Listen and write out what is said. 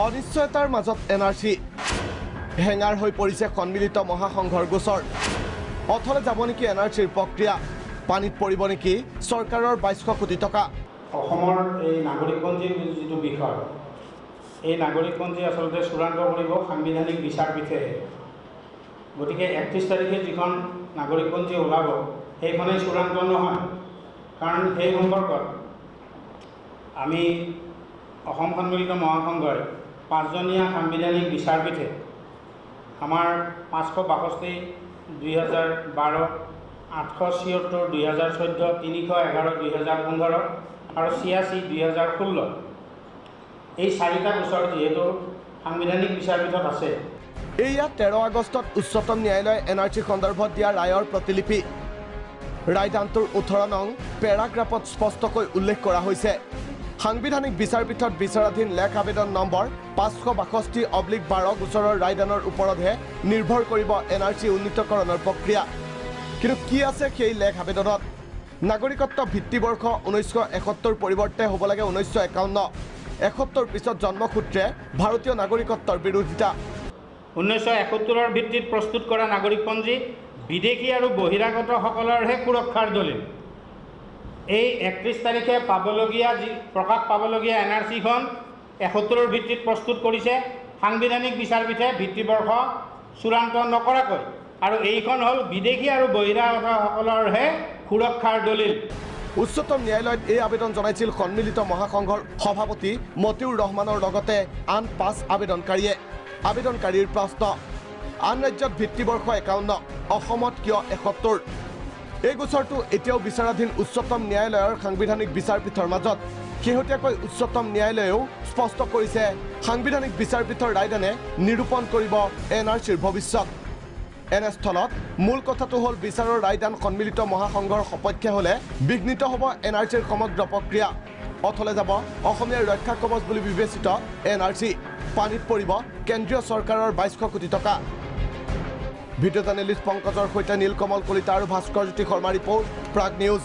অনিশ্চয়তাৰ মাজত এনআৰচি হেঙাৰ হৈ পৰিছে সন্মিলিত মহাসংঘৰ গোচৰ অথলে যাব নেকি এনআৰচিৰ প্ৰক্ৰিয়া পানীত পৰিব নেকি চৰকাৰৰ 2200 কোটি টকা অসমৰ এই নাগৰিকপঞ্জীৰ যিটো বিষয় এই নাগৰিকপঞ্জী আসলতে চূড়ান্ত কৰিব সাংবিধানিক বিচাৰপীঠে গতিকে 31 তাৰিখে যিখন নাগৰিকপঞ্জী ওলাব সেইখনেই চূড়ান্ত নহয় কাৰণ এই সম্পৰ্কত আমি অসম সন্মিলিত মহাসংঘৰ 5জনীয়া সাংবিধানিক বিচাৰপীঠে আমাৰ 562 2012 876 2014 311 2015 আৰু 86 2016 এই চাৰিটা গোচৰ যিহেতু সাংবিধানিক বিচাৰপীঠত আছে এয়া 13 আগষ্টত উচ্চতম ন্যায়ালয়ে এনআৰচি সন্দৰ্ভত দিয়া ৰায়ৰ প্ৰতিলিপি ৰায়দানটোৰ 18 নং পেৰাগ্ৰাফত স্পষ্টকৈ উল্লেখ কৰা হৈছে সাংবিধানিক বিচাৰপীঠত বিচাৰাধীন লেখ আবেদন নম্বৰ 562/12 গোচৰৰ ৰায়দানৰ ওপৰতহে নিৰ্ভৰ কৰিব এনআৰচি উন্নীতকৰণৰ প্ৰক্ৰিয়া কিন্তু কি আছে সেই লেখ আবেদনত নাগৰিকত্ব ভিত্তিবৰ্ষ 1971 পৰিৱৰ্তে হ'ব লাগে 1951 71 পিছত জন্মসূত্ৰে ভাৰতীয় নাগৰিকত্বৰ বিৰোধিতা 1971 ভিত্তিত প্ৰস্তুত কৰা নাগৰিকপঞ্জী বিদেশী আৰু বহিৰাগতসকলৰহে সুৰক্ষাৰ দলিল এই 31 তাৰিখে পাবলগীয়া প্ৰকাশ পাবলগীয়া এনআৰচিখন 71 ভিত্তিত প্ৰস্তুত কৰিছে সাংবিধানিক বিচাৰপীঠে ভিত্তিবৰ্ষ চূড়ান্ত নকৰাকৈ আৰু এইখন হ'ল বিদেশী আৰু বহিৰাগতসকলৰহে সুৰক্ষাৰ দলিল উচ্চতম ন্যায়ালয়ত এই আবেদন জনাইছিল সন্মিলিত মহাসংঘৰ সভাপতি মতিউৰ ৰহমানৰ লগতে আন 5 আবেদনকাৰীৰ প্ৰশ্ন আন ৰাজ্যত ভিত্তিবৰ্ষ 51 অসমত কিয় 71 এই গোচৰটো এতিয়াও বিচাৰাধীন উচ্চতম ন্যায়ালয়ৰ সাংবিধানিক বিচাৰপীঠৰ মাজত শেহতীয়াকৈ উচ্চতম ন্যায়ালয়েও স্পষ্ট কৰিছে সাংবিধানিক বিচাৰপীঠৰ ৰায়দানে নিৰূপণ কৰিব এনআৰচিৰ ভৱিষ্যত এনেস্থলত মূল কথাটো হ'ল বিচাৰৰ ৰায়দান সন্মিলিত মহাসংঘৰ সপক্ষে হ'লে বিঘ্নিত হ'ব এনআৰচিৰ সমগ্ৰ প্ৰক্ৰিয়া অথলে যাব অসমীয়াৰ ৰক্ষা কবচ বুলি বিবেচিত এনআৰচি পানীত পৰিব কেন্দ্ৰীয় চৰকাৰৰ 2200 কোটি টকা ভিডিঅ' জাৰ্নেলিষ্ট পংকজৰ সৈতে নীলকমল কলিতা আৰু ভাস্কৰ জ্যোতি শৰ্মা ৰিপৰ্ট প্ৰাগ নিউজ